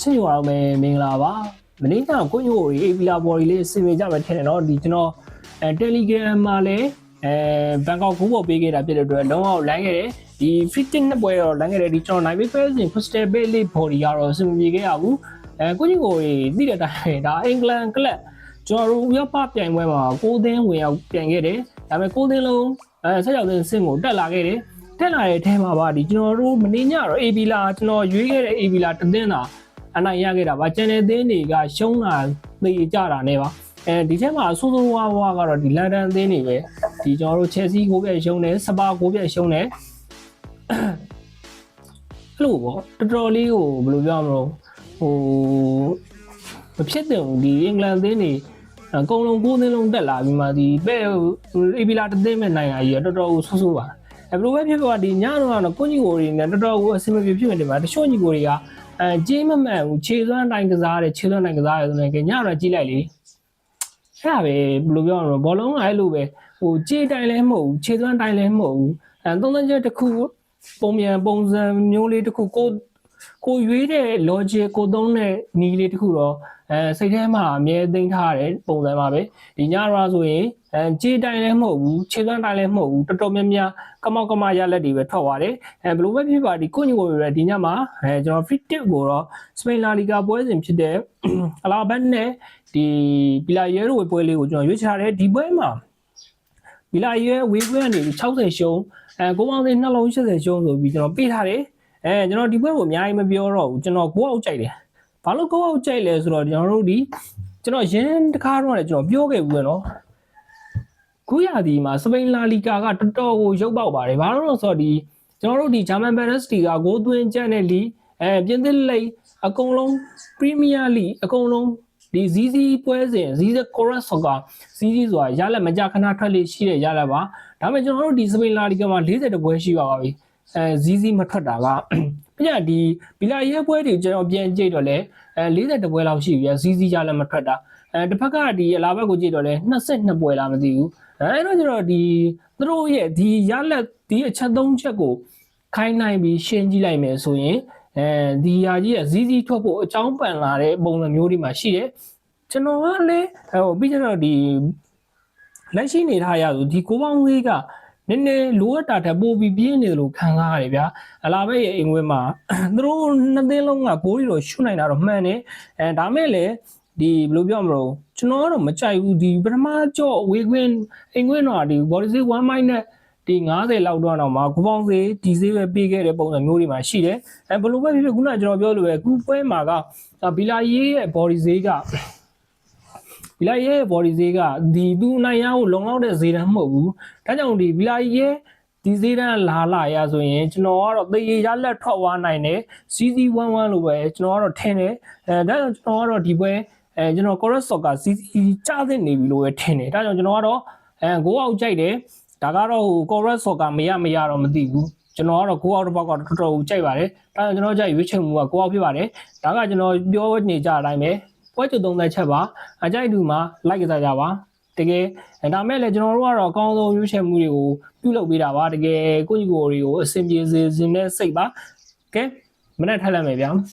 ချင်းရွာတော့မင်္ဂလာပါမနေ့ကကိုညိုအေပီလာဘော်ဒီလေးစင်ပြကြမယ်ထင်တယ်နော်ဒီကျွန်တော်Telegram မှာလည်းဘန်ကောက်ကူးပေါ်ပေးခဲ့တာဖြစ်တဲ့အတွက်လုံးဝလိုင်းခဲ့တယ်ဒီ fitting နှစ်ပွဲတော့လိုင်းခဲ့တယ်ဒီကျွန်တော်နိုင်ပေးဖဲစဉ် crystal bay လေး body ကတော့စင်ပြခဲ့ရဘူးကိုညိုကိုသိတဲ့အတိုင်းဒါအင်္ဂလန်ကလပ်ကျွန်တော်တို့ဥရောပပြိုင်ပွဲမှာ6သင်းဝင်ရောက်ပြိုင်ခဲ့တယ်ဒါပေမဲ့6သင်းလုံးဆက်ရောက်တဲ့ဆင့်ကိုတက်လာခဲ့တယ်တက်လာတဲ့အထဲမှာပါဒီကျွန်တော်တို့မနေ့ညတော့ AB လာကျွန်တော်ရွေးခဲ့တဲ့ AB လာတသင်းသာအနိုင်ရခဲ့တာပါကျန်တဲ့သင်းတွေကရှုံးတာသေကြတာနဲ့ပါဒီထဲမှာဆိုးဆိုးဝါးဝါးကတော့ဒီလန်ဒန်သင်းတွေပဲဒီကျွန်တော်တို့ Chelsea ကိုပြည့်ရှုံးတယ်စပါကိုပြည့်ရှုံးတယ်အဲ့လိုပေါ့တော်တော်လေးကိုဘယ်လိုပြောမလို့မဖြစ်တယ်ဒီအင်္ဂလန်သင်းတွေအကုန်လုံး9သင်းလုံးတက်လာပြီးမှဒီပဲအေပီလာတသင်းမဲ့နိုင်ရကြီးတော်တော်ကိုဆိုးဆိုးပါဘယ်လိုပဲဖြစ်သွားဒီညတော့ကိုညီကိုတွေနဲ့တော်တော်ကိုအဆင်မပြေဖြစ်နေတယ်မှာတချို့ညီကိုတွေကကြေးမမှန်ဘူးခြေစွမ်းတိုင်းကစားတယ်ခြေစွမ်းတိုင်းကစားတယ်ဆိုရင်ညတော့ကြည့်လိုက်လေအဲ့ဒါပဲဘယ်လိုပြောရမလဲဘောလုံးကအဲ့လိုပဲကြေးတိုင်းလည်းမဟုတ်ဘူးခြေစွမ်းတိုင်းလည်းမဟုတ်ဘူးသုံးသပ်ချက်တစ်ခုပုံစံမျိုးလေးတစ်ခုကိုရွေးတဲ့ logic ကိုသုံးတဲ့နီးလေးတစ်ခုတော့စိတ်ထဲမှာအမြဲသိမ်းထားတဲ့ပုံစံပါပဲဒီညတော့ဆိုရင်ကြေးတိုင်းလည်းမဟုတ်ဘူးခြေစွမ်းတိုင်းလည်းမဟုတ်ဘူးတော်တော်များများကမောက်ကမရလက်တွေပဲထွက်သွားတယ်ဘယ်လိုပဲဖြစ်ပါဒီကိုညိုကိုရဒီညမှာကျွန်တော် free tip ကိုတော့ Spain La Liga ပွဲစဉ်ဖြစ်တဲ့အလာဘတ်နဲ့ဒီဘီလာရဲတို့ပွဲလေးကိုကျွန်တော်ရွေးချတယ်ဒီပွဲမှာဘီလာရဲဝေးခွင့်ကနေ60ရှုံးကိုပေါင်းစင်းနှလုံး80ရှုံးဆိုပြီးကျွန်တော်ပေးထားတယ်ကျွန်တော်ဒီပွဲကိုအများကြီးမပြောတော့ဘူးကျွန်တော်ကိုအောက်ကြိုက်တယ်ဘာလို့ကိုအောက်ကြိုက်လဲဆိုတော့ကျွန်တော်တို့ဒီကျွန်တော်ရင်းတစ်ခါတော့လည်းကျွန်တော်ပြောခဲ့ဘူးပဲเนาะခုရဒီမှာစပိန်လာလီဂါကတော်တော်ကိုရုပ်ပေါက်ပါတယ်ဘာလို့လဲဆိုတော့ဒီကျွန်တော်တို့ဒီဂျာမန်ဘန်ဒက်စတီကဂိုးသွင်းကြက်တဲ့လီပြင်သစ်လိပ်အကုန်လုံးပရီးမီးယားလိအကုန်လုံးဒီဇီးဇီးပွဲစဉ်ဇီးဇီးကိုရက်ဆော့ကဇီးဇီးဆိုတာရလက်မကြခဏထွက်လေးရှိတဲ့ရလက်ပါဒါပေမဲ့ကျွန်တော်တို့ဒီစပိန်လာလီဂါမှာ40ပွဲရှိပါပြီဇီးဇီးမထွက်တာကပြဒီဘီလာရဲပွဲတွေကျွန်တော်ပြန်ကြည့်တော့လဲ40ပွဲလောက်ရှိပြီဇီးဇီးရလက်မထွက်တာတစ်ဖက်ကဒီအလာဘက်ကိုကြည့်တော့လဲ22ပွဲလားမသိဘူးအဲ့တော့ကျတော့ဒီသူတို့ရဲ့ဒီရလက်ဒီအချက်3ချက်ကိုခိုင်းနိုင်ပြီးရှင်းကြည့်လိုက်မယ်ဆိုရင်ဒီဟာကြီးကဇီးဇီးထွက်ဖို့အကြောင်းပန်လာတဲ့ပုံစံမျိုးတွေမှာရှိတယ်ကျွန်တော်ကလည်းပြီးကြတော့ဒီလက်ရှိနေထားရဆိုဒီကိုပေါင်းလေးကနည်းနည်းလိုအပ်တာထက်ပိုပြီးပြင်းနေတယ်လို့ခံစားရတယ်ဗျာအလာဘက်ရဲ့အိမ်ဝဲမှာသူတို့နှစ်သင်းလုံးကဂိုးတွေတော့ရှုနိုင်တာတော့မှန်တယ်ဒါမဲ့လည်းဒီဘယ်လိုပြောမလို့ကျွန်တော်ကတော့မကြိုက်ဘူးဒီပထမကြော့ဝေးခွင်းအိမ်ခွင်းတော့ဒီ body size 1 minute နဲ့ဒီ90လောက်တော့မှာဂူပေါင်းစေးဒီစေးပဲပေးခဲ့တဲ့ပုံစံမျိုးတွေမှာရှိတယ်ဘယ်လိုပဲဖြစ်ဖြစ်ခုနကကျွန်တော်ပြောလို့ပဲခုပွဲမှာကဘီလာရေးရဲ့ body size ကဘီလာရေးရဲ့ body size ကဒီသူနိုင်ရကိုလုံလောက်တဲ့ဈေးတန်းမဟုတ်ဘူးဒါကြောင့်ဒီဘီလာရေးဒီဈေးတန်းလာရဆိုရင်ကျွန်တော်ကတော့သေရလက်ထွက်သွားနိုင်တယ် CC11 လို့ပဲကျွန်တော်ကတော့ထင်တယ်ဒါကြောင့်ကျွန်တော်ကတော့ဒီပွဲကျွန်တော် Corus Soccer CC ကျသင့်နေပြီလို့ပဲထင်တယ်ဒါကြောင့်ကျွန်တော်ကတော့ဂိုးအောက်ကြိုက်တယ်ဒါကတော့Corus Soccer မရတော့မသိဘူးကျွန်တော်ကတော့ဂိုးအောက်တစ်ပေါက်ကတော့တော်တော်ကြိုက်ပါတယ်ဒါကြောင့်ကျွန်တော်ကြိုက်ရွေးချယ်မှုကဂိုးအောက်ဖြစ်ပါတယ်ဒါကကျွန်တော်ပြောနေကြတဲ့အတိုင်းပဲပွဲကြုံသုံးသက်ချက်ပါအကြိုက်သူမှာ like ကြပါတကယ်ဒါမဲ့လည်းကျွန်တော်တို့ကတော့အကောင်းဆုံးရွေးချယ်မှုတွေကိုပြုလုပ်ပေးတာပါတကယ်ကိုညီကိုတွေကိုအဆင်ပြေစေတဲ့စိတ်ပါကဲမနေ့ထိုက်လိုက်မယ်ဗျာ